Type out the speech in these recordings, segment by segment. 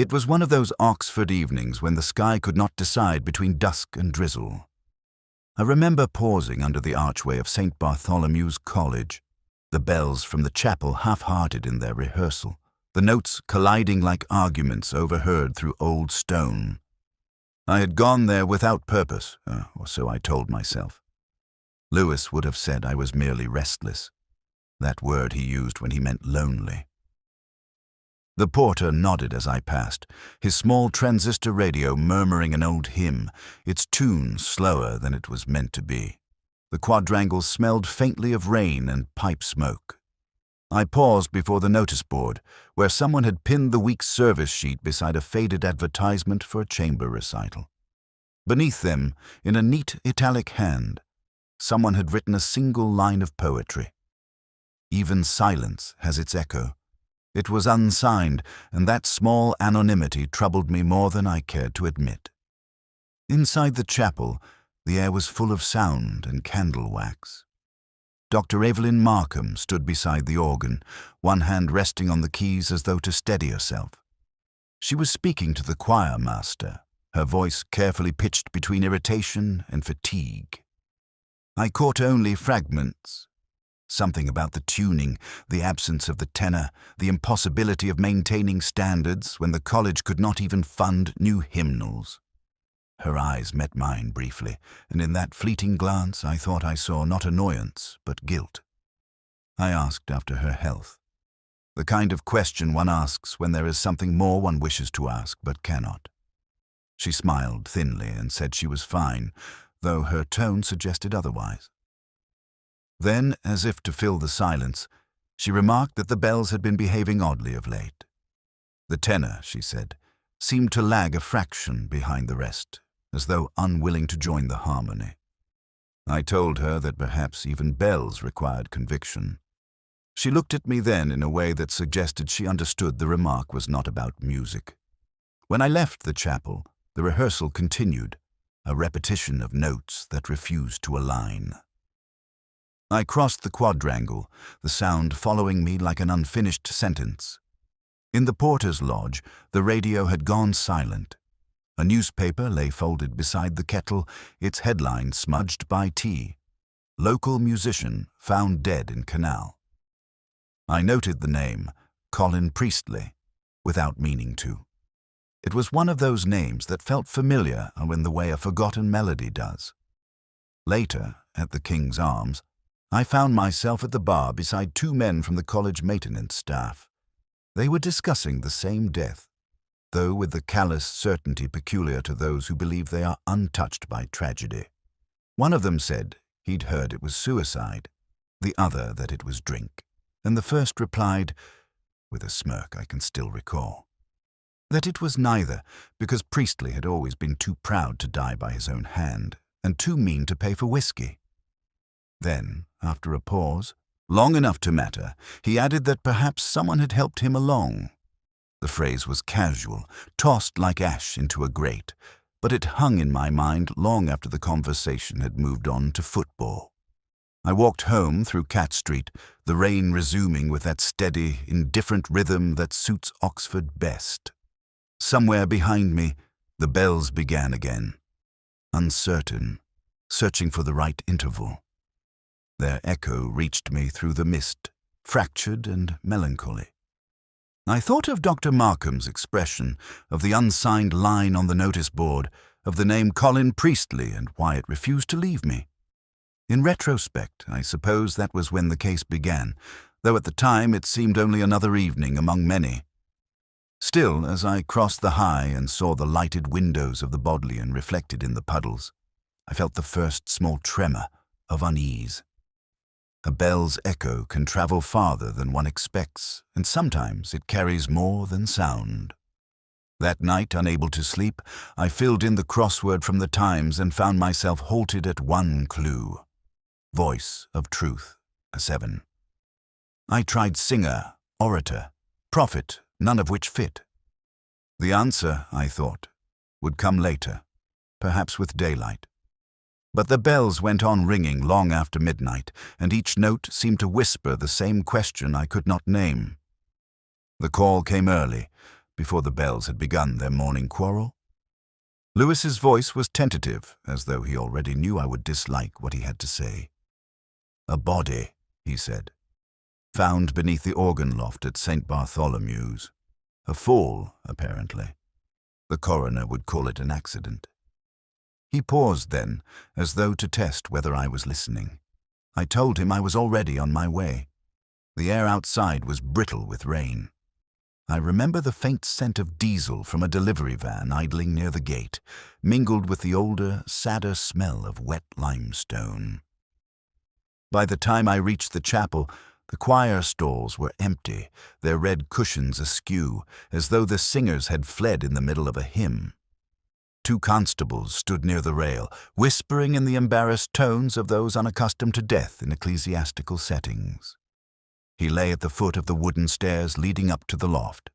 It was one of those Oxford evenings when the sky could not decide between dusk and drizzle. I remember pausing under the archway of St. Bartholomew's College, the bells from the chapel half-hearted in their rehearsal, the notes colliding like arguments overheard through old stone. I had gone there without purpose, or so I told myself. Lewis would have said I was merely restless, that word he used when he meant lonely. The porter nodded as I passed, his small transistor radio murmuring an old hymn, its tune slower than it was meant to be. The quadrangle smelled faintly of rain and pipe smoke. I paused before the notice board, where someone had pinned the week's service sheet beside a faded advertisement for a chamber recital. Beneath them, in a neat italic hand, someone had written a single line of poetry. Even silence has its echo. It was unsigned, and that small anonymity troubled me more than I cared to admit. Inside the chapel, the air was full of sound and candle wax. Dr. Evelyn Markham stood beside the organ, one hand resting on the keys as though to steady herself. She was speaking to the choir master, her voice carefully pitched between irritation and fatigue. I caught only fragments. Something about the tuning, the absence of the tenor, the impossibility of maintaining standards when the college could not even fund new hymnals. Her eyes met mine briefly, and in that fleeting glance I thought I saw not annoyance, but guilt. I asked after her health. The kind of question one asks when there is something more one wishes to ask but cannot. She smiled thinly and said she was fine, though her tone suggested otherwise. Then, as if to fill the silence, she remarked that the bells had been behaving oddly of late. The tenor, she said, seemed to lag a fraction behind the rest, as though unwilling to join the harmony. I told her that perhaps even bells required conviction. She looked at me then in a way that suggested she understood the remark was not about music. When I left the chapel, the rehearsal continued, a repetition of notes that refused to align. I crossed the quadrangle, the sound following me like an unfinished sentence. In the porter's lodge, the radio had gone silent. A newspaper lay folded beside the kettle, its headline smudged by tea. Local musician found dead in canal. I noted the name, Colin Priestley, without meaning to. It was one of those names that felt familiar in the way a forgotten melody does. Later, at the King's Arms, I found myself at the bar beside two men from the college maintenance staff. They were discussing the same death, though with the callous certainty peculiar to those who believe they are untouched by tragedy. One of them said he'd heard it was suicide, the other that it was drink, and the first replied, with a smirk I can still recall, that it was neither, because Priestley had always been too proud to die by his own hand, and too mean to pay for whiskey. Then, after a pause, long enough to matter, he added that perhaps someone had helped him along. The phrase was casual, tossed like ash into a grate, but it hung in my mind long after the conversation had moved on to football. I walked home through Cat Street, the rain resuming with that steady, indifferent rhythm that suits Oxford best. Somewhere behind me, the bells began again, uncertain, searching for the right interval. Their echo reached me through the mist, fractured and melancholy. I thought of Dr. Markham's expression, of the unsigned line on the notice board, of the name Colin Priestley and why it refused to leave me. In retrospect, I suppose that was when the case began, though at the time it seemed only another evening among many. Still, as I crossed the High and saw the lighted windows of the Bodleian reflected in the puddles, I felt the first small tremor of unease. A bell's echo can travel farther than one expects, and sometimes it carries more than sound. That night, unable to sleep, I filled in the crossword from the Times and found myself halted at one clue. Voice of Truth, a 7. I tried singer, orator, prophet, none of which fit. The answer, I thought, would come later, perhaps with daylight. But the bells went on ringing long after midnight, and each note seemed to whisper the same question I could not name. The call came early, before the bells had begun their morning quarrel. Lewis's voice was tentative, as though he already knew I would dislike what he had to say. "A body," he said, "found beneath the organ loft at St. Bartholomew's. A fall, apparently. The coroner would call it an accident." He paused then, as though to test whether I was listening. I told him I was already on my way. The air outside was brittle with rain. I remember the faint scent of diesel from a delivery van idling near the gate, mingled with the older, sadder smell of wet limestone. By the time I reached the chapel, the choir stalls were empty, their red cushions askew, as though the singers had fled in the middle of a hymn. 2 constables stood near the rail, whispering in the embarrassed tones of those unaccustomed to death in ecclesiastical settings. He lay at the foot of the wooden stairs leading up to the loft.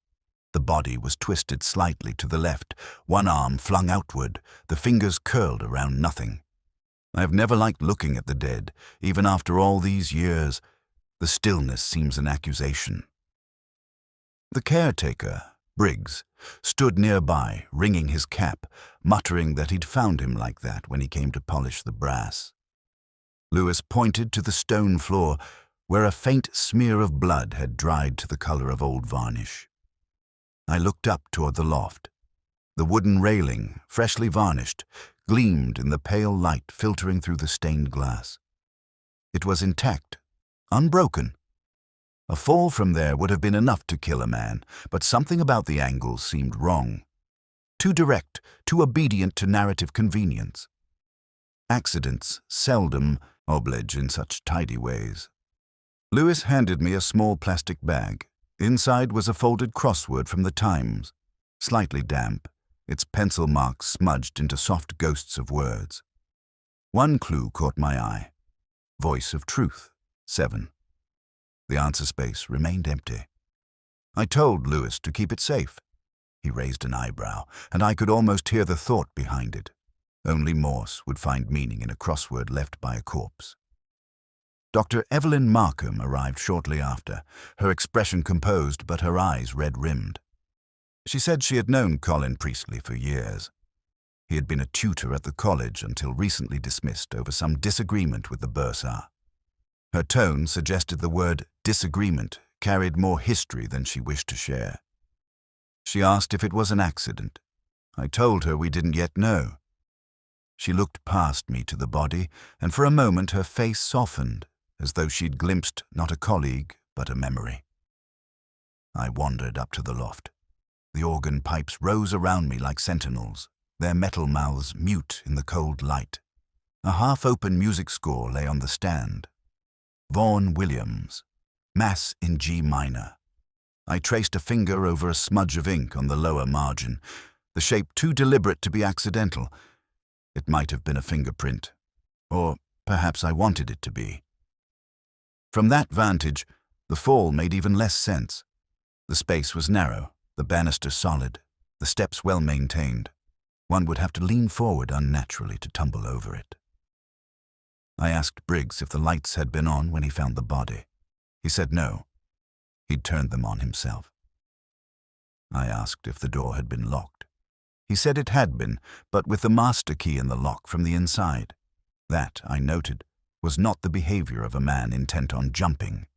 The body was twisted slightly to the left, one arm flung outward, the fingers curled around nothing. I have never liked looking at the dead, even after all these years. The stillness seems an accusation. The caretaker, Briggs, stood nearby, wringing his cap, muttering that he'd found him like that when he came to polish the brass. Lewis pointed to the stone floor, where a faint smear of blood had dried to the color of old varnish. I looked up toward the loft. The wooden railing, freshly varnished, gleamed in the pale light filtering through the stained glass. It was intact, unbroken. A fall from there would have been enough to kill a man, but something about the angle seemed wrong. Too direct, too obedient to narrative convenience. Accidents seldom oblige in such tidy ways. Lewis handed me a small plastic bag. Inside was a folded crossword from the Times, slightly damp, its pencil marks smudged into soft ghosts of words. One clue caught my eye. Voice of Truth, 7. The answer space remained empty. I told Lewis to keep it safe. He raised an eyebrow, and I could almost hear the thought behind it. Only Morse would find meaning in a crossword left by a corpse. Dr. Evelyn Markham arrived shortly after, her expression composed but her eyes red-rimmed. She said she had known Colin Priestley for years. He had been a tutor at the college until recently dismissed over some disagreement with the bursar. Her tone suggested the word disagreement carried more history than she wished to share. She asked if it was an accident. I told her we didn't yet know. She looked past me to the body, and for a moment her face softened, as though she'd glimpsed not a colleague, but a memory. I wandered up to the loft. The organ pipes rose around me like sentinels, their metal mouths mute in the cold light. A half-open music score lay on the stand. Vaughan Williams, Mass in G minor. I traced a finger over a smudge of ink on the lower margin, the shape too deliberate to be accidental. It might have been a fingerprint, or perhaps I wanted it to be. From that vantage, the fall made even less sense. The space was narrow, the banister solid, the steps well maintained. One would have to lean forward unnaturally to tumble over it. I asked Briggs if the lights had been on when he found the body. He said no. He'd turned them on himself. I asked if the door had been locked. He said it had been, but with the master key in the lock from the inside. That, I noted, was not the behavior of a man intent on jumping.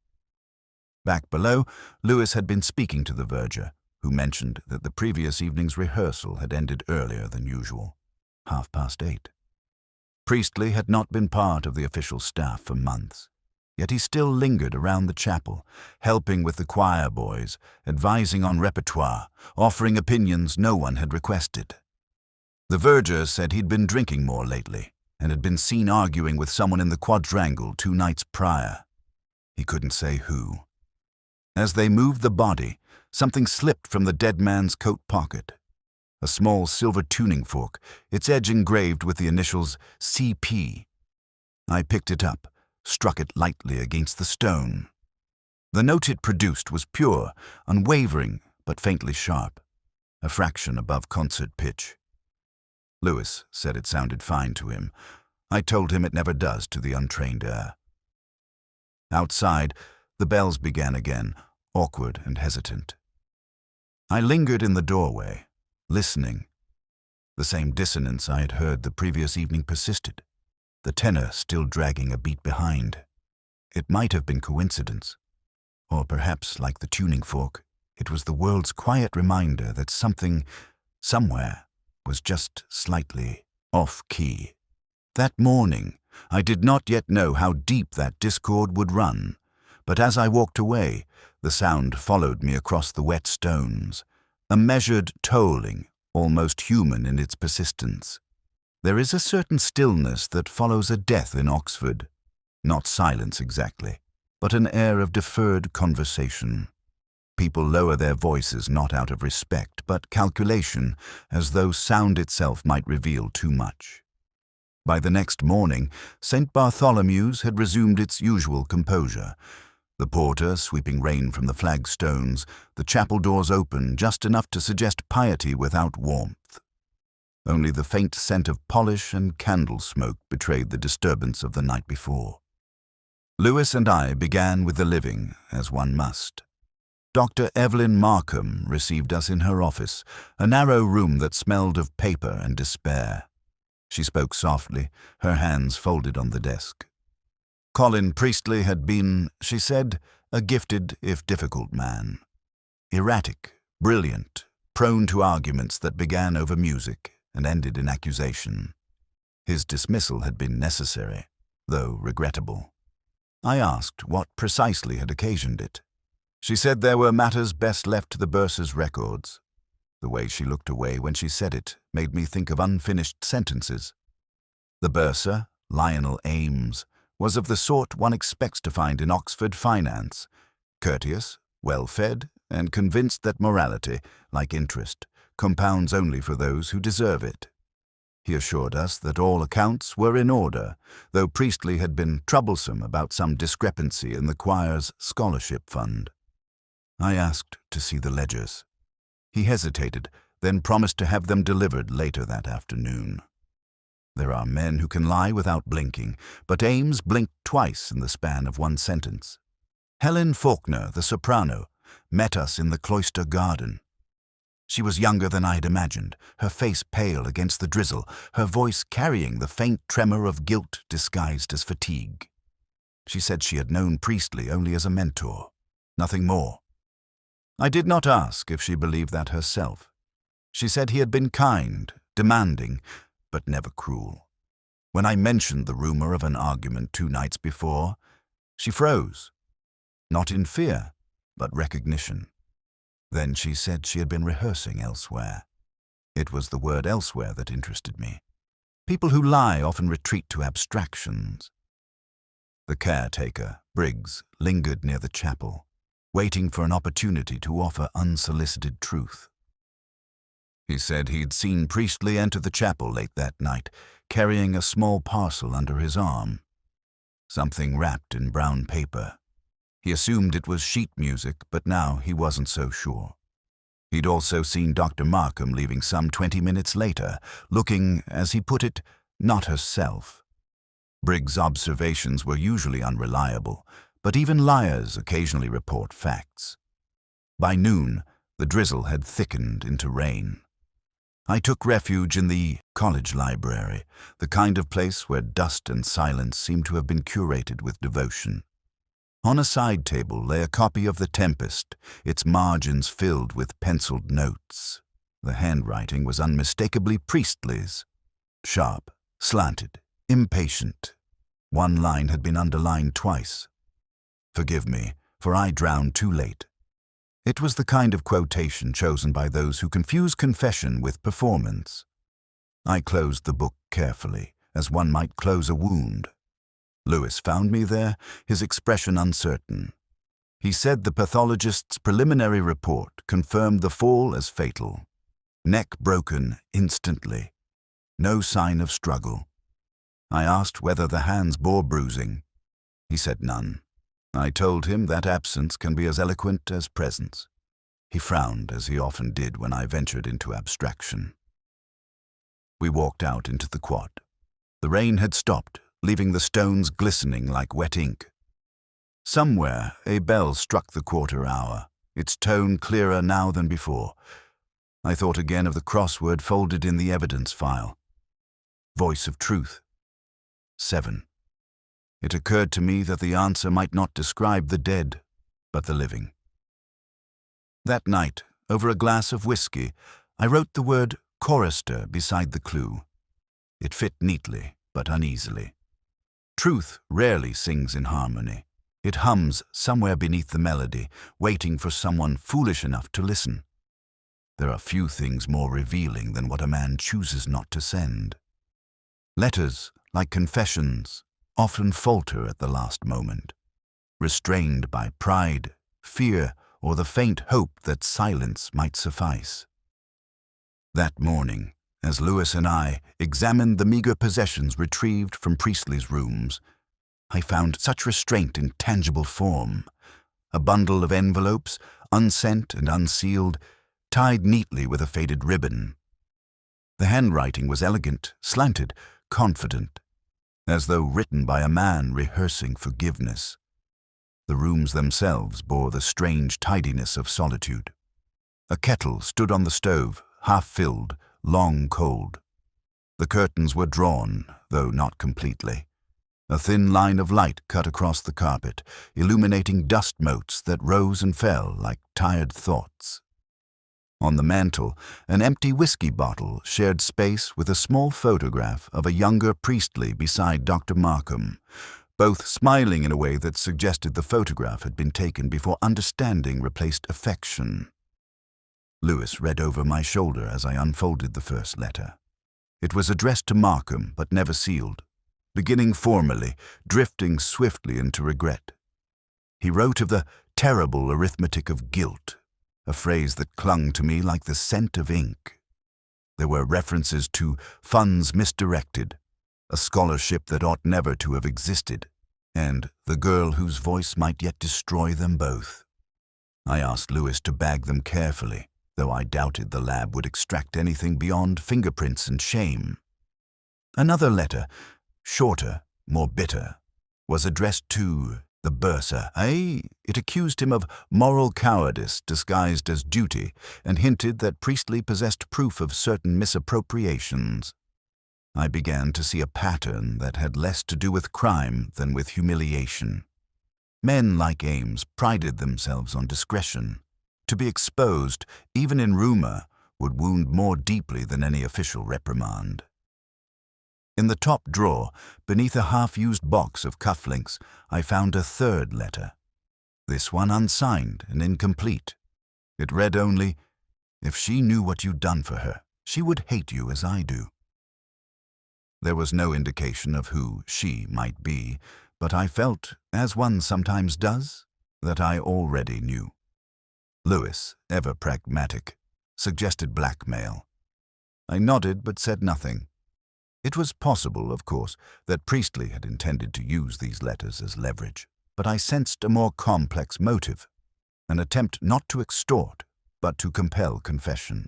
Back below, Lewis had been speaking to the verger, who mentioned that the previous evening's rehearsal had ended earlier than usual, 8:30. Priestley had not been part of the official staff for months, yet he still lingered around the chapel, helping with the choir boys, advising on repertoire, offering opinions no one had requested. The verger said he'd been drinking more lately, and had been seen arguing with someone in the quadrangle 2 nights prior. He couldn't say who. As they moved the body, something slipped from the dead man's coat pocket. A small silver tuning fork, its edge engraved with the initials CP. I picked it up, struck it lightly against the stone. The note it produced was pure, unwavering, but faintly sharp, a fraction above concert pitch. Lewis said it sounded fine to him. I told him it never does to the untrained ear. Outside, the bells began again, awkward and hesitant. I lingered in the doorway, listening. The same dissonance I had heard the previous evening persisted, the tenor still dragging a beat behind. It might have been coincidence, or perhaps, like the tuning fork, it was the world's quiet reminder that something, somewhere, was just slightly off-key. That morning, I did not yet know how deep that discord would run, but as I walked away, the sound followed me across the wet stones, a measured tolling, almost human in its persistence. There is a certain stillness that follows a death in Oxford, not silence exactly, but an air of deferred conversation. People lower their voices not out of respect, but calculation, as though sound itself might reveal too much. By the next morning, St. Bartholomew's had resumed its usual composure. The porter sweeping rain from the flagstones, the chapel doors open just enough to suggest piety without warmth. Only the faint scent of polish and candle smoke betrayed the disturbance of the night before. Lewis and I began with the living, as one must. Dr. Evelyn Markham received us in her office, a narrow room that smelled of paper and despair. She spoke softly, her hands folded on the desk. Colin Priestley had been, she said, a gifted if difficult man. Erratic, brilliant, prone to arguments that began over music and ended in accusation. His dismissal had been necessary, though regrettable. I asked what precisely had occasioned it. She said there were matters best left to the bursar's records. The way she looked away when she said it made me think of unfinished sentences. The bursar, Lionel Ames, was of the sort one expects to find in Oxford finance, courteous, well-fed, and convinced that morality, like interest, compounds only for those who deserve it. He assured us that all accounts were in order, though Priestley had been troublesome about some discrepancy in the choir's scholarship fund. I asked to see the ledgers. He hesitated, then promised to have them delivered later that afternoon. There are men who can lie without blinking, but Ames blinked twice in the span of one sentence. Helen Faulkner, the soprano, met us in the cloister garden. She was younger than I had imagined, her face pale against the drizzle, her voice carrying the faint tremor of guilt disguised as fatigue. She said she had known Priestley only as a mentor, nothing more. I did not ask if she believed that herself. She said he had been kind, demanding, but never cruel. When I mentioned the rumor of an argument 2 nights before, she froze, not in fear, but recognition. Then she said she had been rehearsing elsewhere. It was the word elsewhere that interested me. People who lie often retreat to abstractions. The caretaker, Briggs, lingered near the chapel, waiting for an opportunity to offer unsolicited truth. He said he'd seen Priestley enter the chapel late that night, carrying a small parcel under his arm. Something wrapped in brown paper. He assumed it was sheet music, but now he wasn't so sure. He'd also seen Dr. Markham leaving some 20 minutes later, looking, as he put it, not herself. Briggs' observations were usually unreliable, but even liars occasionally report facts. By noon, the drizzle had thickened into rain. I took refuge in the college library, the kind of place where dust and silence seem to have been curated with devotion. On a side table lay a copy of The Tempest, its margins filled with penciled notes. The handwriting was unmistakably Priestley's. Sharp, slanted, impatient. One line had been underlined twice. Forgive me, for I drowned too late. It was the kind of quotation chosen by those who confuse confession with performance. I closed the book carefully, as one might close a wound. Lewis found me there, his expression uncertain. He said the pathologist's preliminary report confirmed the fall as fatal. Neck broken instantly. No sign of struggle. I asked whether the hands bore bruising. He said none. I told him that absence can be as eloquent as presence. He frowned, as he often did when I ventured into abstraction. We walked out into the quad. The rain had stopped, leaving the stones glistening like wet ink. Somewhere a bell struck the quarter hour, its tone clearer now than before. I thought again of the crossword folded in the evidence file. Voice of truth. 7. It occurred to me that the answer might not describe the dead, but the living. That night, over a glass of whiskey, I wrote the word cloister beside the clue. It fit neatly, but uneasily. Truth rarely sings in harmony. It hums somewhere beneath the melody, waiting for someone foolish enough to listen. There are few things more revealing than what a man chooses not to send. Letters, like confessions, often falter at the last moment, restrained by pride, fear, or the faint hope that silence might suffice. That morning, as Lewis and I examined the meager possessions retrieved from Priestley's rooms, I found such restraint in tangible form. A bundle of envelopes, unsent and unsealed, tied neatly with a faded ribbon. The handwriting was elegant, slanted, confident, as though written by a man rehearsing forgiveness. The rooms themselves bore the strange tidiness of solitude. A kettle stood on the stove, half-filled, long cold. The curtains were drawn, though not completely. A thin line of light cut across the carpet, illuminating dust motes that rose and fell like tired thoughts. On the mantel, an empty whiskey bottle shared space with a small photograph of a younger Priestley beside Dr. Markham, both smiling in a way that suggested the photograph had been taken before understanding replaced affection. Lewis read over my shoulder as I unfolded the first letter. It was addressed to Markham, but never sealed, beginning formally, drifting swiftly into regret. He wrote of the terrible arithmetic of guilt, a phrase that clung to me like the scent of ink. There were references to funds misdirected, a scholarship that ought never to have existed, and the girl whose voice might yet destroy them both. I asked Lewis to bag them carefully, though I doubted the lab would extract anything beyond fingerprints and shame. Another letter, shorter, more bitter, was addressed to the bursar. It accused him of moral cowardice disguised as duty and hinted that Priestley possessed proof of certain misappropriations. I began to see a pattern that had less to do with crime than with humiliation. Men like Ames prided themselves on discretion. To be exposed, even in rumor, would wound more deeply than any official reprimand. In the top drawer, beneath a half-used box of cufflinks, I found a third letter. This one unsigned and incomplete. It read only, "If she knew what you'd done for her, she would hate you as I do." There was no indication of who she might be, but I felt, as one sometimes does, that I already knew. Lewis, ever pragmatic, suggested blackmail. I nodded but said nothing. It was possible, of course, that Priestley had intended to use these letters as leverage, but I sensed a more complex motive, an attempt not to extort, but to compel confession.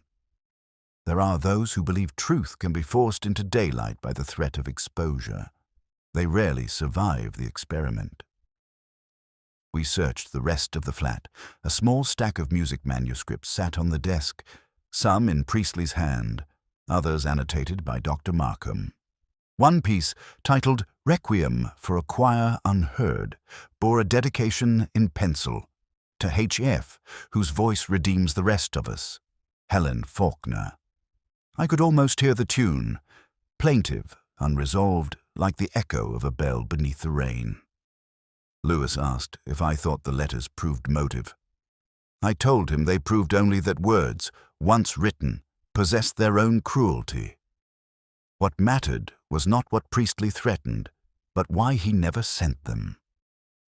There are those who believe truth can be forced into daylight by the threat of exposure. They rarely survive the experiment. We searched the rest of the flat. A small stack of music manuscripts sat on the desk, some in Priestley's hand, others annotated by Dr. Markham. One piece, titled Requiem for a Choir Unheard, bore a dedication in pencil to H.F., whose voice redeems the rest of us, Helen Faulkner. I could almost hear the tune, plaintive, unresolved, like the echo of a bell beneath the rain. Lewis asked if I thought the letters proved motive. I told him they proved only that words, once written, possessed their own cruelty. What mattered was not what Priestley threatened, but why he never sent them.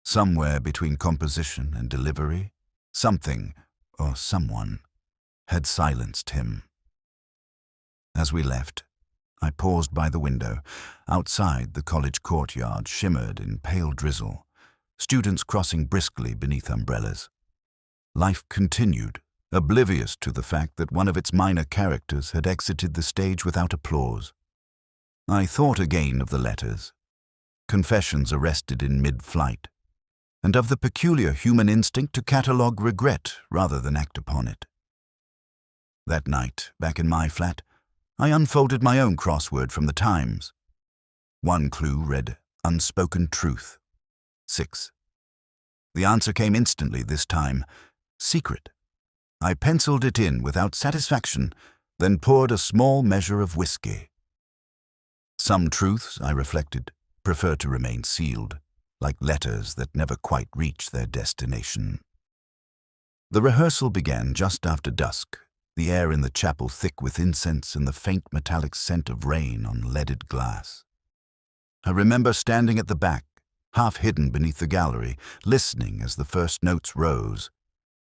Somewhere between composition and delivery, something, or someone, had silenced him. As we left, I paused by the window. Outside, the college courtyard shimmered in pale drizzle, students crossing briskly beneath umbrellas. Life continued, oblivious to the fact that one of its minor characters had exited the stage without applause. I thought again of the letters, confessions arrested in mid-flight, and of the peculiar human instinct to catalogue regret rather than act upon it. That night, back in my flat, I unfolded my own crossword from the Times. One clue read, "Unspoken truth." 6. The answer came instantly this time, "secret." I penciled it in without satisfaction, then poured a small measure of whiskey. Some truths, I reflected, prefer to remain sealed, like letters that never quite reach their destination. The rehearsal began just after dusk, the air in the chapel thick with incense and the faint metallic scent of rain on leaded glass. I remember standing at the back, half hidden beneath the gallery, listening as the first notes rose,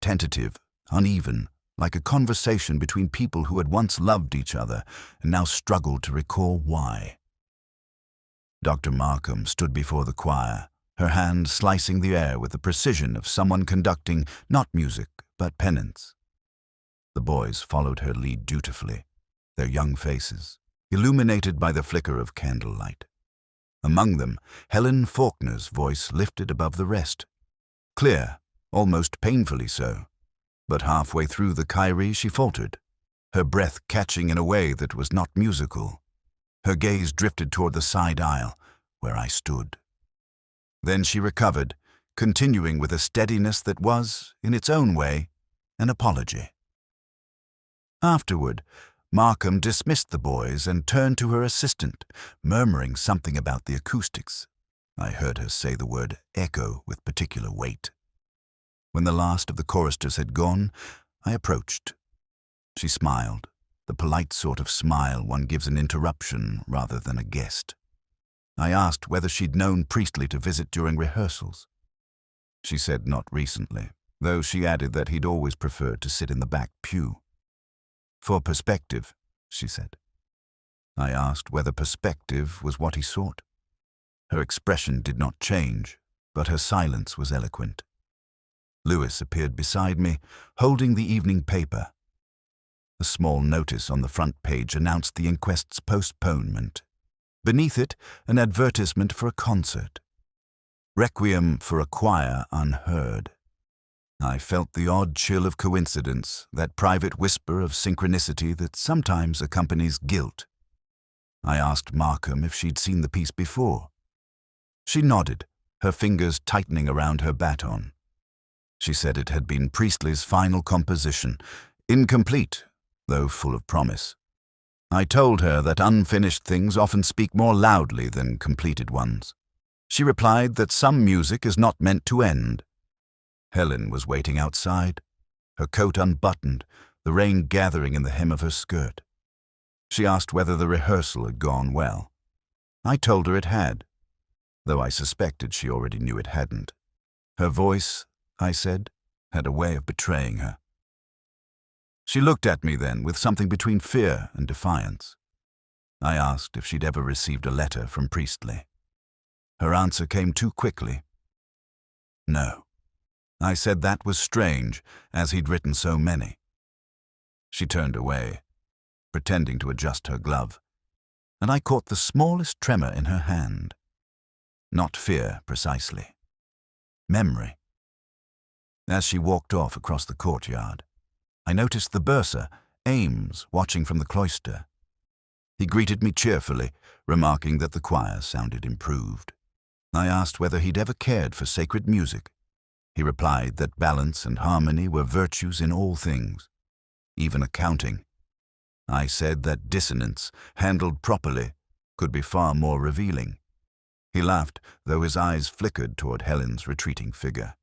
tentative, uneven, like a conversation between people who had once loved each other and now struggled to recall why. Dr. Markham stood before the choir, her hand slicing the air with the precision of someone conducting not music but penance. The boys followed her lead dutifully, their young faces illuminated by the flicker of candlelight. Among them, Helen Faulkner's voice lifted above the rest, clear, almost painfully so. But halfway through the Kyrie she faltered, her breath catching in a way that was not musical. Her gaze drifted toward the side aisle, where I stood. Then she recovered, continuing with a steadiness that was, in its own way, an apology. Afterward, Markham dismissed the boys and turned to her assistant, murmuring something about the acoustics. I heard her say the word echo with particular weight. When the last of the choristers had gone, I approached. She smiled, the polite sort of smile one gives an interruption rather than a guest. I asked whether she'd known Priestley to visit during rehearsals. She said not recently, though she added that he'd always preferred to sit in the back pew. "For perspective," she said. I asked whether perspective was what he sought. Her expression did not change, but her silence was eloquent. Lewis appeared beside me, holding the evening paper. A small notice on the front page announced the inquest's postponement. Beneath it, an advertisement for a concert. Requiem for a choir unheard. I felt the odd chill of coincidence, that private whisper of synchronicity that sometimes accompanies guilt. I asked Markham if she'd seen the piece before. She nodded, her fingers tightening around her baton. She said it had been Priestley's final composition, incomplete, though full of promise. I told her that unfinished things often speak more loudly than completed ones. She replied that some music is not meant to end. Helen was waiting outside, her coat unbuttoned, the rain gathering in the hem of her skirt. She asked whether the rehearsal had gone well. I told her it had, though I suspected she already knew it hadn't. Her voice, I said, had a way of betraying her. She looked at me then with something between fear and defiance. I asked if she'd ever received a letter from Priestley. Her answer came too quickly. No. I said that was strange, as he'd written so many. She turned away, pretending to adjust her glove, and I caught the smallest tremor in her hand. Not fear, precisely. Memory. As she walked off across the courtyard, I noticed the bursar, Ames, watching from the cloister. He greeted me cheerfully, remarking that the choir sounded improved. I asked whether he'd ever cared for sacred music. He replied that balance and harmony were virtues in all things, even accounting. I said that dissonance, handled properly, could be far more revealing. He laughed, though his eyes flickered toward Helen's retreating figure.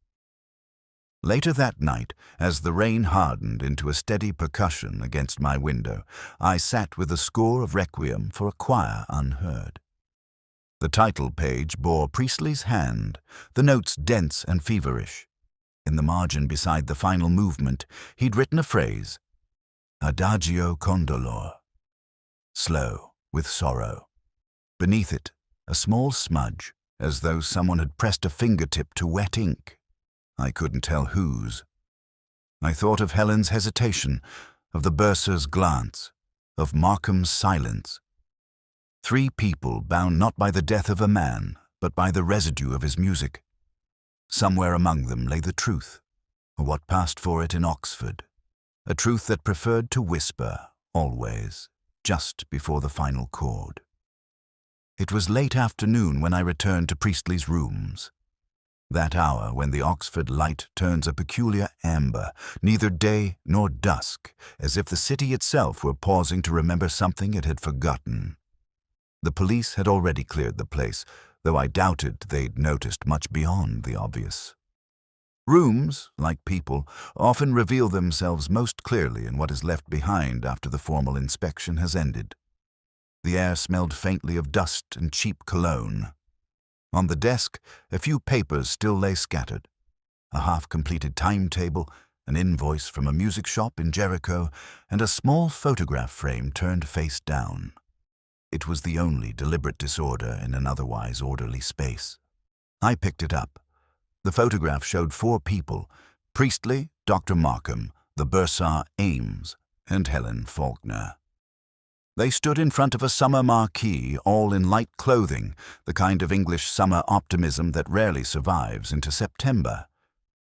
Later that night, as the rain hardened into a steady percussion against my window, I sat with a score of requiem for a choir unheard. The title page bore Priestley's hand, the notes dense and feverish. In the margin beside the final movement, he'd written a phrase, Adagio con dolor, slow with sorrow. Beneath it, a small smudge, as though someone had pressed a fingertip to wet ink. I couldn't tell whose. I thought of Helen's hesitation, of the bursar's glance, of Markham's silence. 3 people bound not by the death of a man, but by the residue of his music. Somewhere among them lay the truth, or what passed for it in Oxford, a truth that preferred to whisper, always, just before the final chord. It was late afternoon when I returned to Priestley's rooms. That hour when the Oxford light turns a peculiar amber, neither day nor dusk, as if the city itself were pausing to remember something it had forgotten. The police had already cleared the place, though I doubted they'd noticed much beyond the obvious. Rooms, like people, often reveal themselves most clearly in what is left behind after the formal inspection has ended. The air smelled faintly of dust and cheap cologne. On the desk, a few papers still lay scattered. A half-completed timetable, an invoice from a music shop in Jericho, and a small photograph frame turned face down. It was the only deliberate disorder in an otherwise orderly space. I picked it up. The photograph showed 4 people: Priestley, Dr. Markham, the bursar Ames, and Helen Faulkner. They stood in front of a summer marquee, all in light clothing, the kind of English summer optimism that rarely survives into September.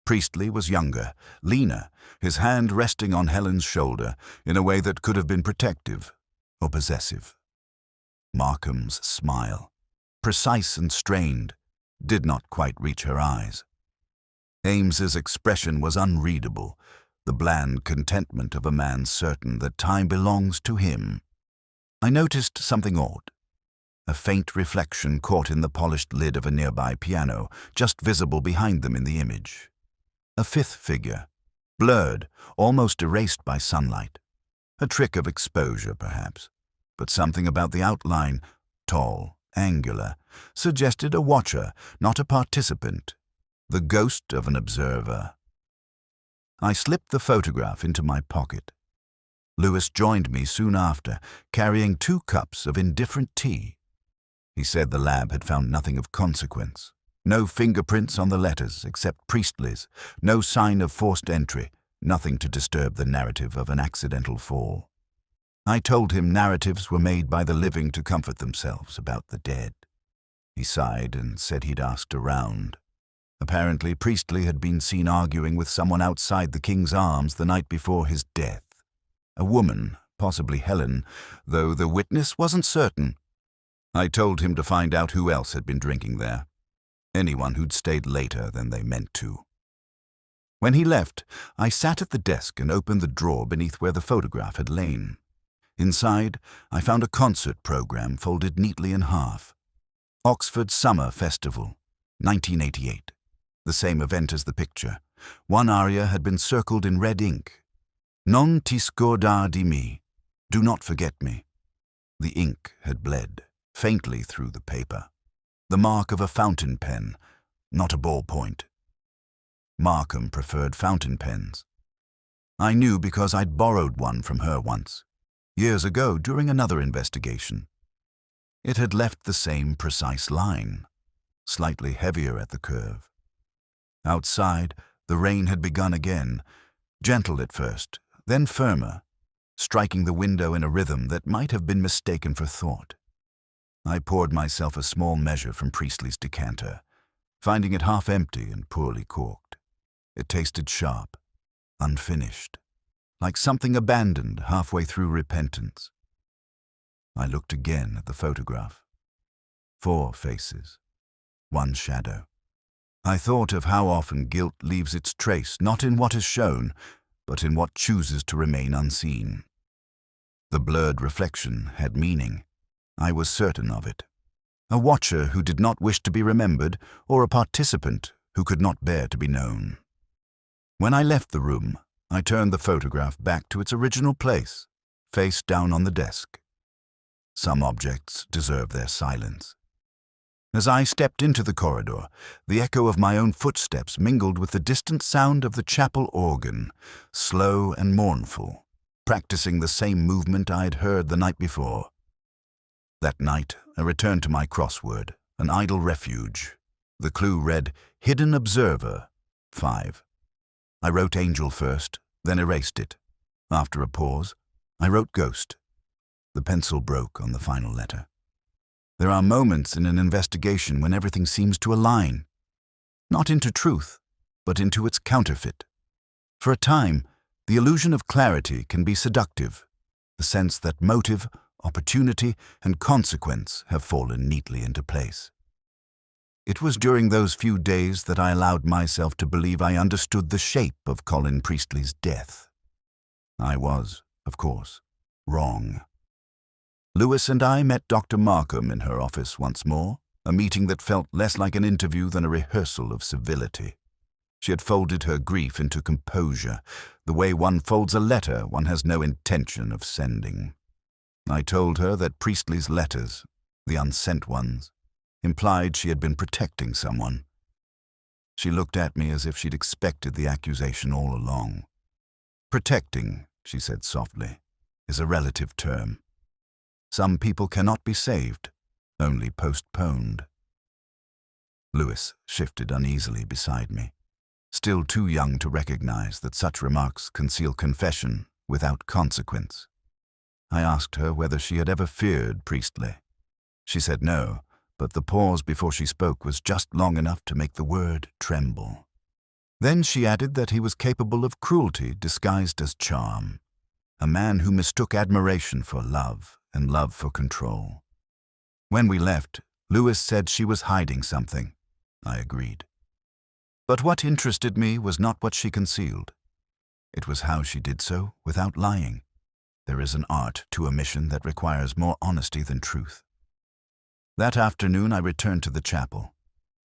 Priestley was younger, leaner, his hand resting on Helen's shoulder in a way that could have been protective or possessive. Markham's smile, precise and strained, did not quite reach her eyes. Ames's expression was unreadable, the bland contentment of a man certain that time belongs to him. I noticed something odd. A faint reflection caught in the polished lid of a nearby piano, just visible behind them in the image. A 5th figure, blurred, almost erased by sunlight. A trick of exposure, perhaps. But something about the outline, tall, angular, suggested a watcher, not a participant, the ghost of an observer. I slipped the photograph into my pocket. Lewis joined me soon after, carrying 2 cups of indifferent tea. He said the lab had found nothing of consequence. No fingerprints on the letters except Priestley's, no sign of forced entry, nothing to disturb the narrative of an accidental fall. I told him narratives were made by the living to comfort themselves about the dead. He sighed and said he'd asked around. Apparently, Priestley had been seen arguing with someone outside the King's Arms the night before his death. A woman, possibly Helen, though the witness wasn't certain. I told him to find out who else had been drinking there. Anyone who'd stayed later than they meant to. When he left, I sat at the desk and opened the drawer beneath where the photograph had lain. Inside, I found a concert program folded neatly in half. Oxford Summer Festival, 1988. The same event as the picture. One aria had been circled in red ink. Non ti scordar di me. Do not forget me. The ink had bled, faintly through the paper. The mark of a fountain pen, not a ballpoint. Markham preferred fountain pens. I knew because I'd borrowed one from her once. Years ago, during another investigation. It had left the same precise line, slightly heavier at the curve. Outside, the rain had begun again, gentle at first, then firmer, striking the window in a rhythm that might have been mistaken for thought. I poured myself a small measure from Priestley's decanter, finding it half empty and poorly corked. It tasted sharp, unfinished, like something abandoned halfway through repentance. I looked again at the photograph. 4 faces, 1 shadow. I thought of how often guilt leaves its trace not in what is shown, but in what chooses to remain unseen. The blurred reflection had meaning. I was certain of it. A watcher who did not wish to be remembered, or a participant who could not bear to be known. When I left the room, I turned the photograph back to its original place, face down on the desk. Some objects deserve their silence. As I stepped into the corridor, the echo of my own footsteps mingled with the distant sound of the chapel organ, slow and mournful, practicing the same movement I had heard the night before. That night, I returned to my crossword, an idle refuge. The clue read, Hidden Observer, 5. I wrote Angel first, then erased it. After a pause, I wrote Ghost. The pencil broke on the final letter. There are moments in an investigation when everything seems to align. not into truth, but into its counterfeit. For a time, the illusion of clarity can be seductive, the sense that motive, opportunity, and consequence have fallen neatly into place. It was during those few days that I allowed myself to believe I understood the shape of Colin Priestley's death. I was, of course, wrong. Lewis and I met Dr. Markham in her office once more, a meeting that felt less like an interview than a rehearsal of civility. She had folded her grief into composure, the way one folds a letter one has no intention of sending. I told her that Priestley's letters, the unsent ones, implied she had been protecting someone. She looked at me as if she'd expected the accusation all along. Protecting, she said softly, is a relative term. Some people cannot be saved, only postponed. Lewis shifted uneasily beside me, still too young to recognize that such remarks conceal confession without consequence. I asked her whether she had ever feared Priestley. She said no, but the pause before she spoke was just long enough to make the word tremble. Then she added that he was capable of cruelty disguised as charm, a man who mistook admiration for love and love for control. When we left, Lewis said she was hiding something. I agreed. But what interested me was not what she concealed. It was how she did so without lying. There is an art to omission that requires more honesty than truth. That afternoon I returned to the chapel.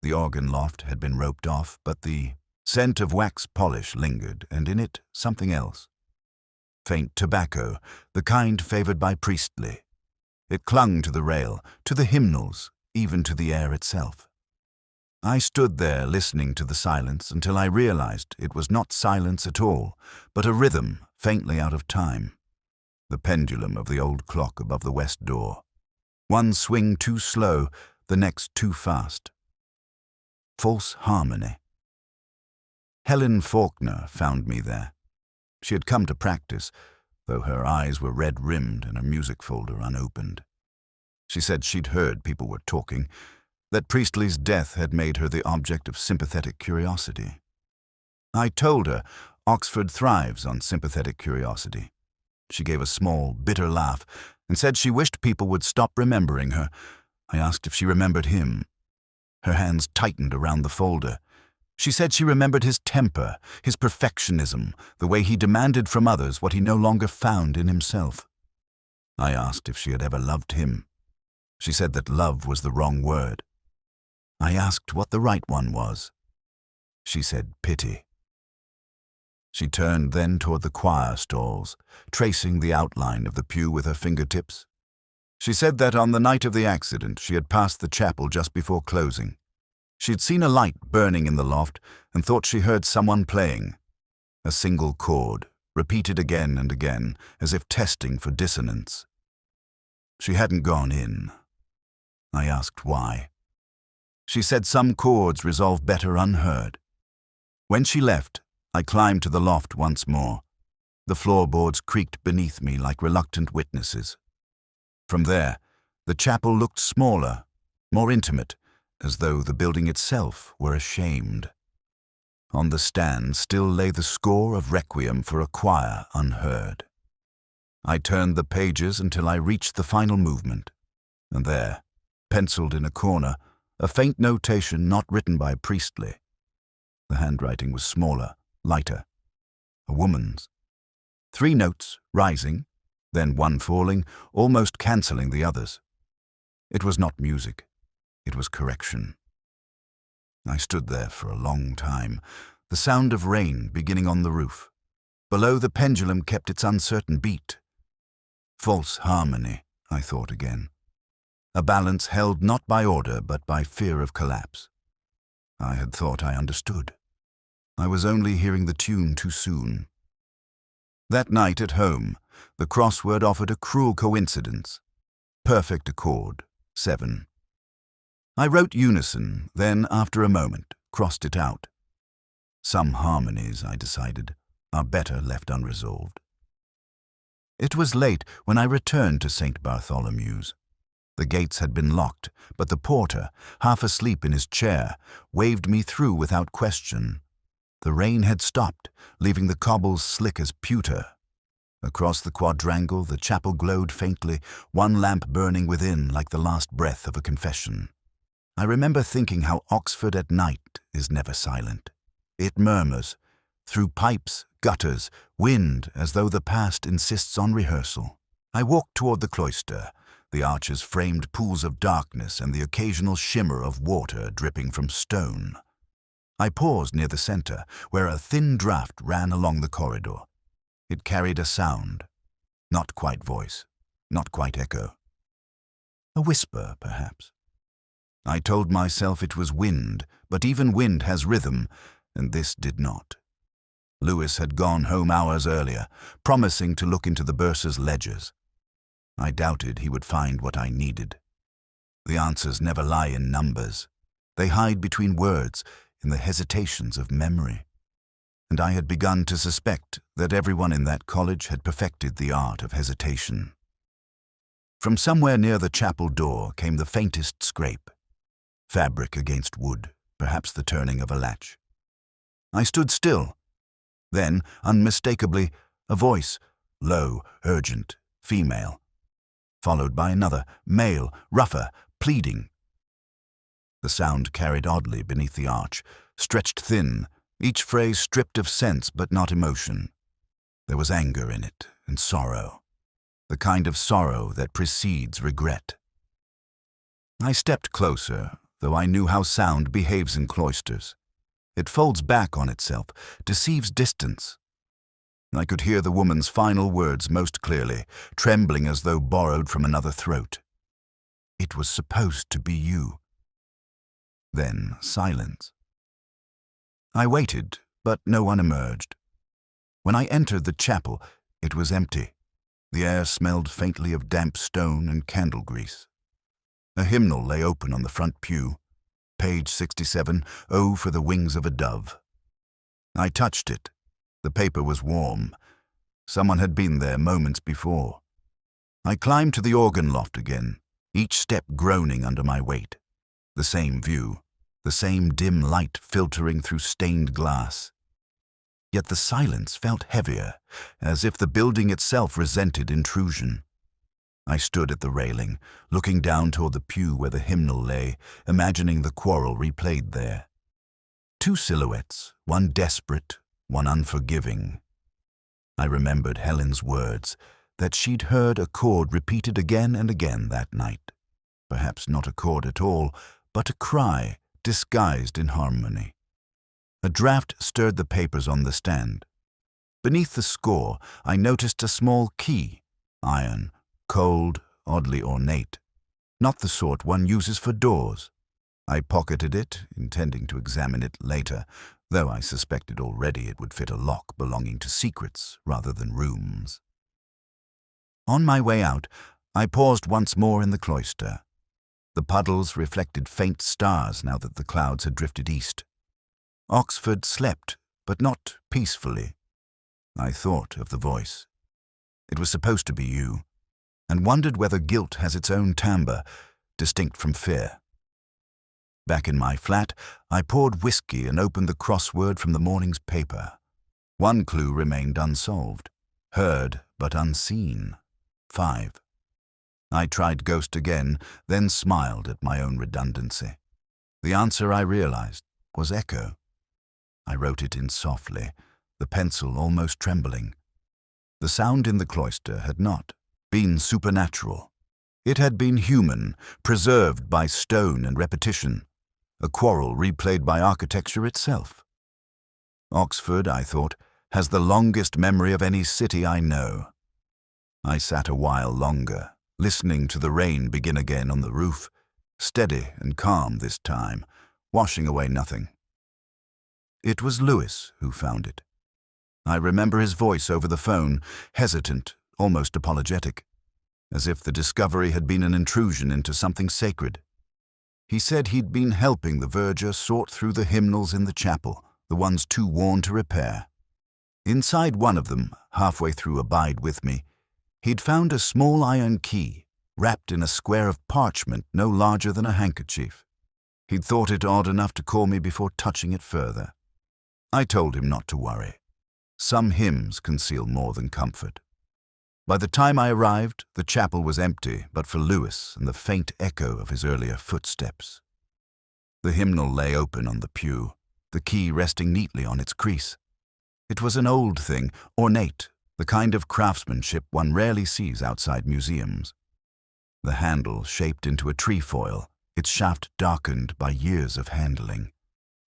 The organ loft had been roped off, but the scent of wax polish lingered, and in it something else. Faint tobacco, the kind favored by Priestley. It clung to the rail, to the hymnals, even to the air itself. I stood there listening to the silence until I realized it was not silence at all, but a rhythm faintly out of time. The pendulum of the old clock above the west door. One swing too slow, the next too fast. False harmony. Helen Faulkner found me there. She had come to practice, though her eyes were red-rimmed and her music folder unopened. She said she'd heard people were talking, that Priestley's death had made her the object of sympathetic curiosity. I told her Oxford thrives on sympathetic curiosity. She gave a small, bitter laugh and said she wished people would stop remembering her. I asked if she remembered him. Her hands tightened around the folder. She said she remembered his temper, his perfectionism, the way he demanded from others what he no longer found in himself. I asked if she had ever loved him. She said that love was the wrong word. I asked what the right one was. She said pity. She turned then toward the choir stalls, tracing the outline of the pew with her fingertips. She said that on the night of the accident she had passed the chapel just before closing. She had seen a light burning in the loft and thought she heard someone playing. A single chord, repeated again and again, as if testing for dissonance. She hadn't gone in. I asked why. She said some chords resolve better unheard. When she left, I climbed to the loft once more. The floorboards creaked beneath me like reluctant witnesses. From there, the chapel looked smaller, more intimate, as though the building itself were ashamed. On the stand still lay the score of requiem for a choir unheard. I turned the pages until I reached the final movement, and there, penciled in a corner, a faint notation not written by Priestley. The handwriting was smaller, lighter. A woman's. 3 notes, rising, then one falling, almost cancelling the others. It was not music. It was correction. I stood there for a long time, the sound of rain beginning on the roof. Below, the pendulum kept its uncertain beat. False harmony, I thought again. A balance held not by order, but by fear of collapse. I had thought I understood. I was only hearing the tune too soon. That night at home, the crossword offered a cruel coincidence. Perfect accord, 7. I wrote unison, then, after a moment, crossed it out. Some harmonies, I decided, are better left unresolved. It was late when I returned to St. Bartholomew's. The gates had been locked, but the porter, half asleep in his chair, waved me through without question. The rain had stopped, leaving the cobbles slick as pewter. Across the quadrangle, the chapel glowed faintly, one lamp burning within like the last breath of a confession. I remember thinking how Oxford at night is never silent. It murmurs, through pipes, gutters, wind, as though the past insists on rehearsal. I walked toward the cloister, the arches framed pools of darkness and the occasional shimmer of water dripping from stone. I paused near the center, where a thin draught ran along the corridor. It carried a sound, not quite voice, not quite echo. A whisper, perhaps. I told myself it was wind, but even wind has rhythm, and this did not. Lewis had gone home hours earlier, promising to look into the bursar's ledgers. I doubted he would find what I needed. The answers never lie in numbers. They hide between words, in the hesitations of memory. And I had begun to suspect that everyone in that college had perfected the art of hesitation. From somewhere near the chapel door came the faintest scrape. Fabric against wood, perhaps the turning of a latch. I stood still. Then, unmistakably, a voice, low, urgent, female, followed by another, male, rougher, pleading. The sound carried oddly beneath the arch, stretched thin, each phrase stripped of sense but not emotion. There was anger in it, and sorrow, the kind of sorrow that precedes regret. I stepped closer, though I knew how sound behaves in cloisters. It folds back on itself, deceives distance. I could hear the woman's final words most clearly, trembling as though borrowed from another throat. "It was supposed to be you." Then silence. I waited, but no one emerged. When I entered the chapel, it was empty. The air smelled faintly of damp stone and candle grease. A hymnal lay open on the front pew. Page 67, "Oh, for the wings of a dove." I touched it. The paper was warm. Someone had been there moments before. I climbed to the organ loft again, each step groaning under my weight. The same view, the same dim light filtering through stained glass. Yet the silence felt heavier, as if the building itself resented intrusion. I stood at the railing, looking down toward the pew where the hymnal lay, imagining the quarrel replayed there. Two silhouettes, one desperate, one unforgiving. I remembered Helen's words, that she'd heard a chord repeated again and again that night. Perhaps not a chord at all, but a cry disguised in harmony. A draft stirred the papers on the stand. Beneath the score, I noticed a small key, iron, cold, oddly ornate, not the sort one uses for doors. I pocketed it, intending to examine it later, though I suspected already it would fit a lock belonging to secrets rather than rooms. On my way out, I paused once more in the cloister. The puddles reflected faint stars now that the clouds had drifted east. Oxford slept, but not peacefully. I thought of the voice. It was supposed to be you, and wondered whether guilt has its own timbre, distinct from fear. Back in my flat, I poured whiskey and opened the crossword from the morning's paper. One clue remained unsolved. Heard, but unseen. 5. I tried ghost again, then smiled at my own redundancy. The answer, I realized, was echo. I wrote it in softly, the pencil almost trembling. The sound in the cloister had not been supernatural. It had been human, preserved by stone and repetition, a quarrel replayed by architecture itself. Oxford, I thought, has the longest memory of any city I know. I sat a while longer, listening to the rain begin again on the roof, steady and calm this time, washing away nothing. It was Lewis who found it. I remember his voice over the phone, hesitant, almost apologetic, as if the discovery had been an intrusion into something sacred. He said he'd been helping the verger sort through the hymnals in the chapel, the ones too worn to repair. Inside one of them, halfway through Abide With Me, he'd found a small iron key, wrapped in a square of parchment no larger than a handkerchief. He'd thought it odd enough to call me before touching it further. I told him not to worry. Some hymns conceal more than comfort. By the time I arrived, the chapel was empty but for Lewis and the faint echo of his earlier footsteps. The hymnal lay open on the pew, the key resting neatly on its crease. It was an old thing, ornate, the kind of craftsmanship one rarely sees outside museums. The handle shaped into a trefoil, its shaft darkened by years of handling.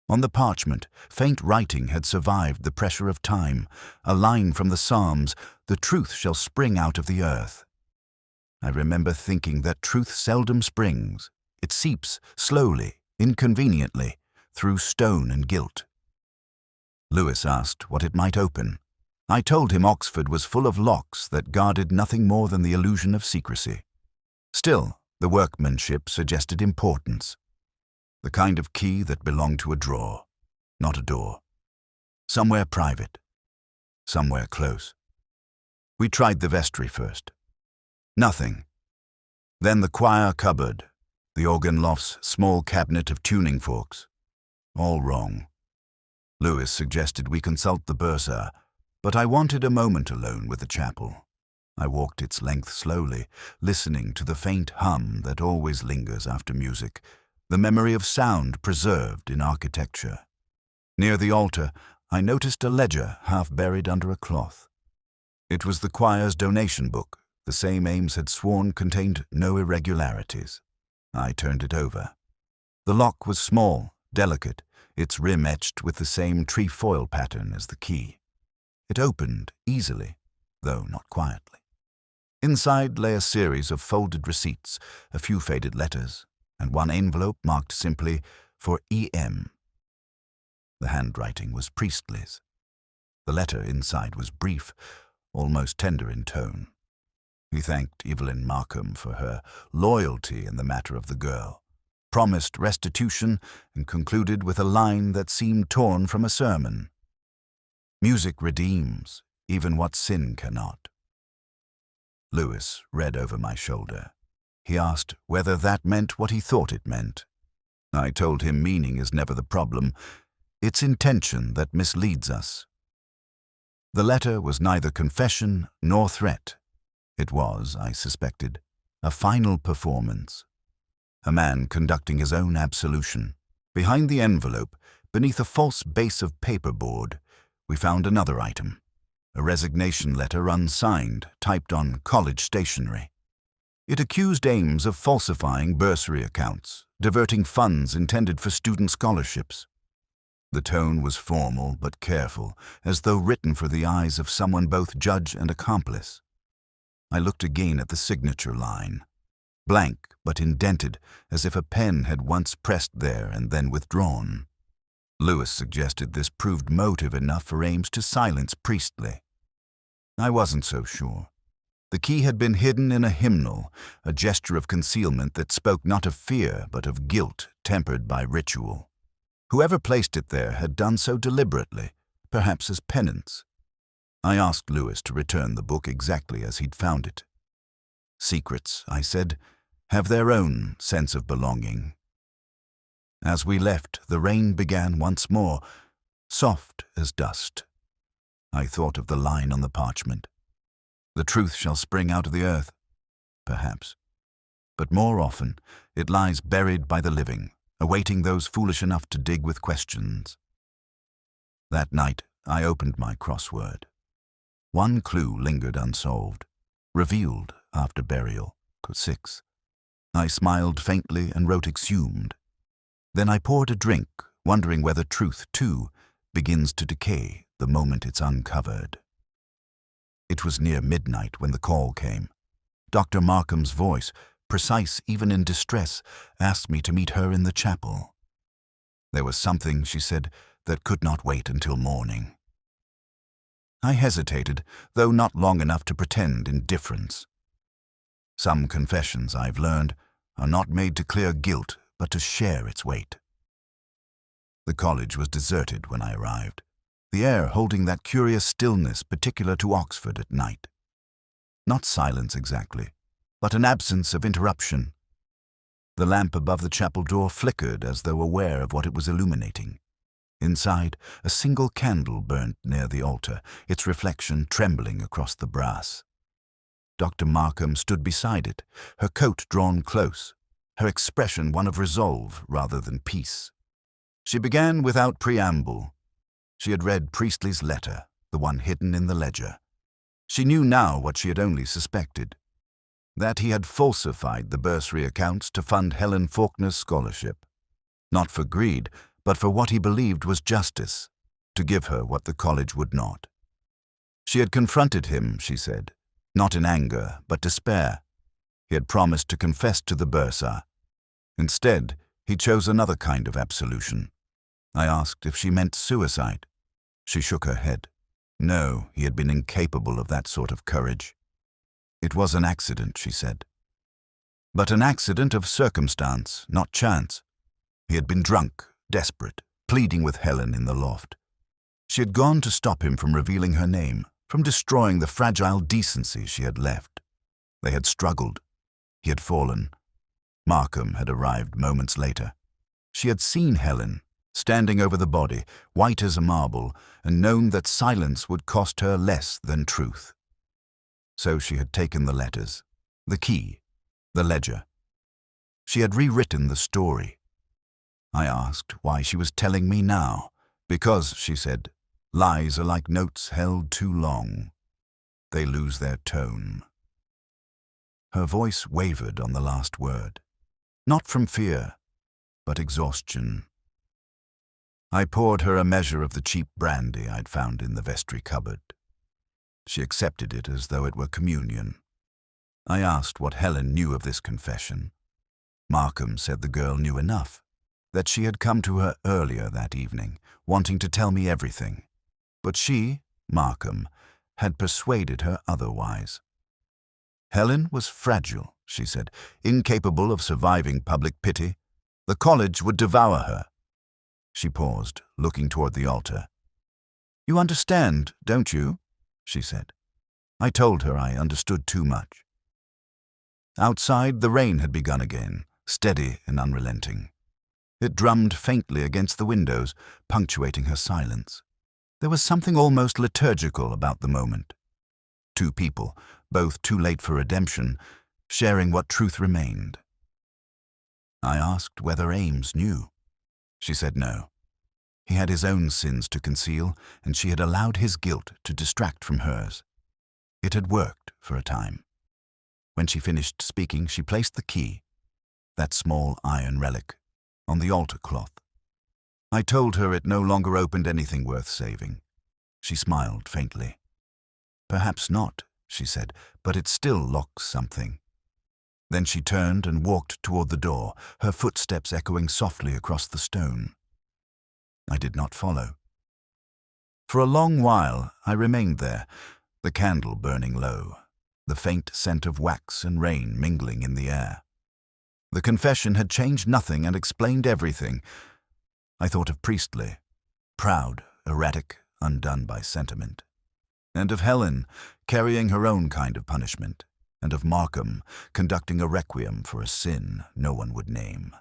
On the parchment, faint writing had survived the pressure of time, a line from the Psalms, "The truth shall spring out of the earth." I remember thinking that truth seldom springs. It seeps slowly, inconveniently, through stone and gilt. Lewis asked what it might open. I told him Oxford was full of locks that guarded nothing more than the illusion of secrecy. Still, the workmanship suggested importance. The kind of key that belonged to a drawer, not a door. Somewhere private, somewhere close. We tried the vestry first. Nothing. Then the choir cupboard, the organ loft's small cabinet of tuning forks. All wrong. Lewis suggested we consult the bursar, but I wanted a moment alone with the chapel. I walked its length slowly, listening to the faint hum that always lingers after music, the memory of sound preserved in architecture. Near the altar, I noticed a ledger half buried under a cloth. It was the choir's donation book, the same Ames had sworn contained no irregularities. I turned it over. The lock was small, delicate, its rim etched with the same trefoil pattern as the key. It opened easily, though not quietly. Inside lay a series of folded receipts, a few faded letters, and one envelope marked simply for E.M. The handwriting was priestly's. The letter inside was brief, almost tender in tone. He thanked Evelyn Markham for her loyalty in the matter of the girl, promised restitution, and concluded with a line that seemed torn from a sermon. "Music redeems, even what sin cannot." Lewis read over my shoulder. He asked whether that meant what he thought it meant. I told him meaning is never the problem. It's intention that misleads us. The letter was neither confession nor threat. It was, I suspected, a final performance. A man conducting his own absolution. Behind the envelope, beneath a false base of paperboard, we found another item. A resignation letter unsigned, typed on college stationery. It accused Ames of falsifying bursary accounts, diverting funds intended for student scholarships. The tone was formal but careful, as though written for the eyes of someone both judge and accomplice. I looked again at the signature line. Blank but indented, as if a pen had once pressed there and then withdrawn. Lewis suggested this proved motive enough for Ames to silence Priestley. I wasn't so sure. The key had been hidden in a hymnal, a gesture of concealment that spoke not of fear but of guilt tempered by ritual. Whoever placed it there had done so deliberately, perhaps as penance. I asked Lewis to return the book exactly as he'd found it. Secrets, I said, have their own sense of belonging. As we left, the rain began once more, soft as dust. I thought of the line on the parchment. The truth shall spring out of the earth, perhaps. But more often, it lies buried by the living, awaiting those foolish enough to dig with questions. That night, I opened my crossword. One clue lingered unsolved, revealed after burial, 6. I smiled faintly and wrote exhumed. Then I poured a drink, wondering whether truth, too, begins to decay the moment it's uncovered. It was near midnight when the call came. Dr. Markham's voice, precise even in distress, asked me to meet her in the chapel. There was something, she said, that could not wait until morning. I hesitated, though not long enough to pretend indifference. Some confessions, I've learned, are not made to clear guilt, but to share its weight. The college was deserted when I arrived, the air holding that curious stillness particular to Oxford at night. Not silence exactly, but an absence of interruption. The lamp above the chapel door flickered as though aware of what it was illuminating. Inside, a single candle burnt near the altar, its reflection trembling across the brass. Dr. Markham stood beside it, her coat drawn close, her expression one of resolve rather than peace. She began without preamble. She had read Priestley's letter, the one hidden in the ledger. She knew now what she had only suspected, that he had falsified the bursary accounts to fund Helen Faulkner's scholarship, not for greed, but for what he believed was justice, to give her what the college would not. She had confronted him, she said, not in anger, but despair. He had promised to confess to the bursar. Instead, he chose another kind of absolution. I asked if she meant suicide. She shook her head. No, he had been incapable of that sort of courage. It was an accident, she said. But an accident of circumstance, not chance. He had been drunk, desperate, pleading with Helen in the loft. She had gone to stop him from revealing her name, from destroying the fragile decency she had left. They had struggled. He had fallen. Markham had arrived moments later. She had seen Helen, standing over the body, white as a marble, and known that silence would cost her less than truth. So she had taken the letters, the key, the ledger. She had rewritten the story. I asked why she was telling me now, because, she said, lies are like notes held too long. They lose their tone. Her voice wavered on the last word, not from fear, but exhaustion. I poured her a measure of the cheap brandy I'd found in the vestry cupboard. She accepted it as though it were communion. I asked what Helen knew of this confession. Markham said the girl knew enough, that she had come to her earlier that evening, wanting to tell me everything. But she, Markham, had persuaded her otherwise. Helen was fragile, she said, incapable of surviving public pity. The college would devour her. She paused, looking toward the altar. You understand, don't you? She said. I told her I understood too much. Outside, the rain had begun again, steady and unrelenting. It drummed faintly against the windows, punctuating her silence. There was something almost liturgical about the moment. Two people, both too late for redemption, sharing what truth remained. I asked whether Ames knew. She said no. He had his own sins to conceal, and she had allowed his guilt to distract from hers. It had worked for a time. When she finished speaking, she placed the key, that small iron relic, on the altar cloth. I told her it no longer opened anything worth saving. She smiled faintly. Perhaps not, she said, but it still locks something. Then she turned and walked toward the door, her footsteps echoing softly across the stone. I did not follow. For a long while I remained there, the candle burning low, the faint scent of wax and rain mingling in the air. The confession had changed nothing and explained everything. I thought of Priestley, proud, erratic, undone by sentiment, and of Helen, carrying her own kind of punishment, and of Markham, conducting a requiem for a sin no one would name.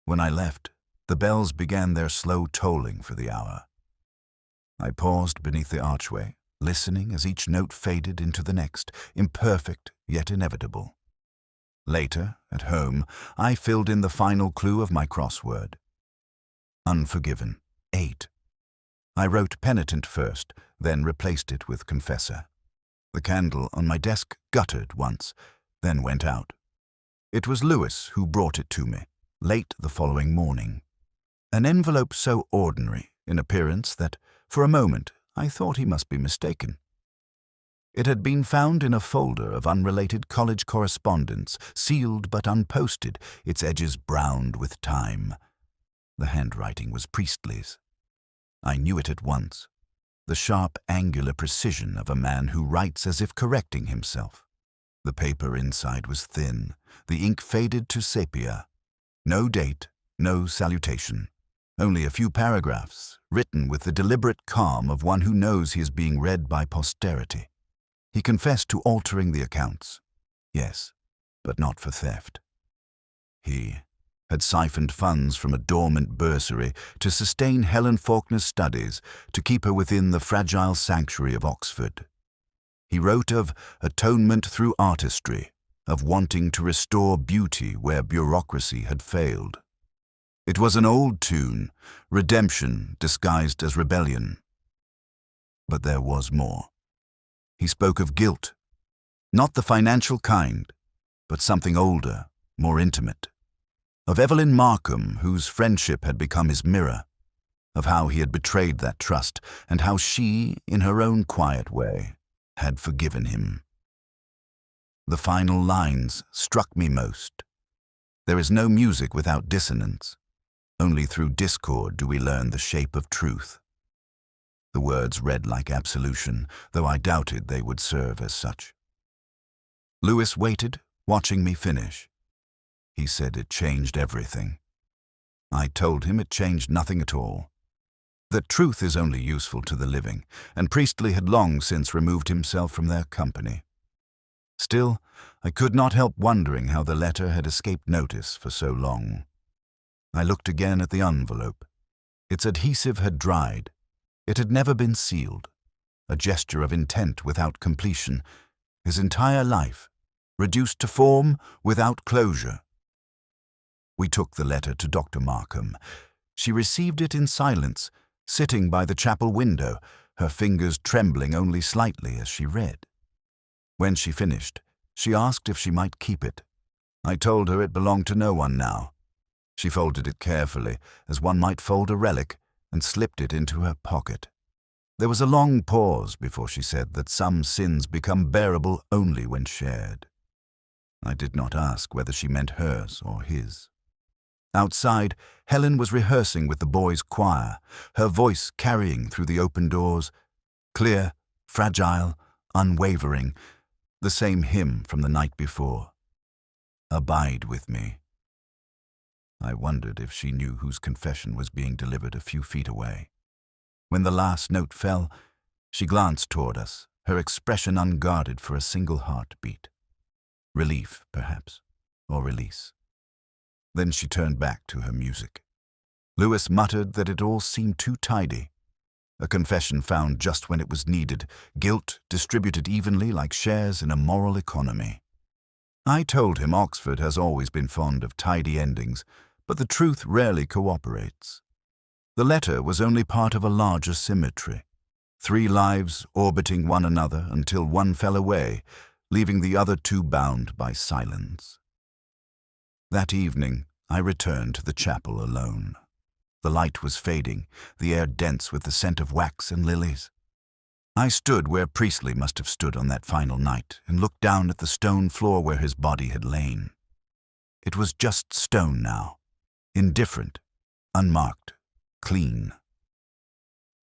When I left, the bells began their slow tolling for the hour. I paused beneath the archway, listening as each note faded into the next, imperfect yet inevitable. Later, at home, I filled in the final clue of my crossword. Unforgiven, 8. I wrote penitent first, then replaced it with confessor. The candle on my desk guttered once, then went out. It was Lewis who brought it to me, late the following morning. An envelope so ordinary in appearance that, for a moment, I thought he must be mistaken. It had been found in a folder of unrelated college correspondence, sealed but unposted, its edges browned with time. The handwriting was Priestley's. I knew it at once. The sharp, angular precision of a man who writes as if correcting himself. The paper inside was thin, the ink faded to sepia. No date, no salutation. Only a few paragraphs, written with the deliberate calm of one who knows he is being read by posterity. He confessed to altering the accounts. Yes, but not for theft. He had siphoned funds from a dormant bursary to sustain Helen Faulkner's studies, to keep her within the fragile sanctuary of Oxford. He wrote of atonement through artistry, of wanting to restore beauty where bureaucracy had failed. It was an old tune, redemption disguised as rebellion. But there was more. He spoke of guilt, not the financial kind, but something older, more intimate. Of Evelyn Markham, whose friendship had become his mirror. Of how he had betrayed that trust, and how she, in her own quiet way, had forgiven him. The final lines struck me most. There is no music without dissonance. Only through discord do we learn the shape of truth. The words read like absolution, though I doubted they would serve as such. Lewis waited, watching me finish. He said it changed everything. I told him it changed nothing at all. That truth is only useful to the living, and Priestley had long since removed himself from their company. Still, I could not help wondering how the letter had escaped notice for so long. I looked again at the envelope. Its adhesive had dried. It had never been sealed. A gesture of intent without completion. His entire life, reduced to form without closure. We took the letter to Dr. Markham. She received it in silence, sitting by the chapel window, her fingers trembling only slightly as she read. When she finished, she asked if she might keep it. I told her it belonged to no one now. She folded it carefully, as one might fold a relic, and slipped it into her pocket. There was a long pause before she said that some sins become bearable only when shared. I did not ask whether she meant hers or his. Outside, Helen was rehearsing with the boys' choir, her voice carrying through the open doors, clear, fragile, unwavering, the same hymn from the night before. Abide with me. I wondered if she knew whose confession was being delivered a few feet away. When the last note fell, she glanced toward us, her expression unguarded for a single heartbeat. Relief, perhaps, or release. Then she turned back to her music. Lewis muttered that it all seemed too tidy. A confession found just when it was needed, guilt distributed evenly like shares in a moral economy. I told him Oxford has always been fond of tidy endings, but the truth rarely cooperates. The letter was only part of a larger symmetry. 3 lives orbiting one another until one fell away, leaving the other 2 bound by silence. That evening, I returned to the chapel alone. The light was fading, the air dense with the scent of wax and lilies. I stood where Priestley must have stood on that final night and looked down at the stone floor where his body had lain. It was just stone now, indifferent, unmarked, clean.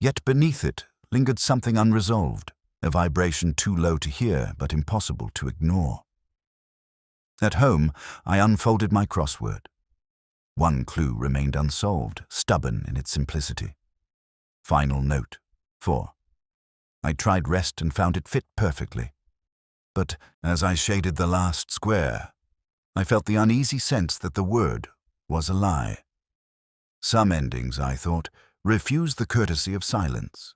Yet beneath it lingered something unresolved, a vibration too low to hear but impossible to ignore. At home, I unfolded my crossword. One clue remained unsolved, stubborn in its simplicity. Final note, 4. I tried rest and found it fit perfectly. But as I shaded the last square, I felt the uneasy sense that the word was a lie. Some endings, I thought, refuse the courtesy of silence.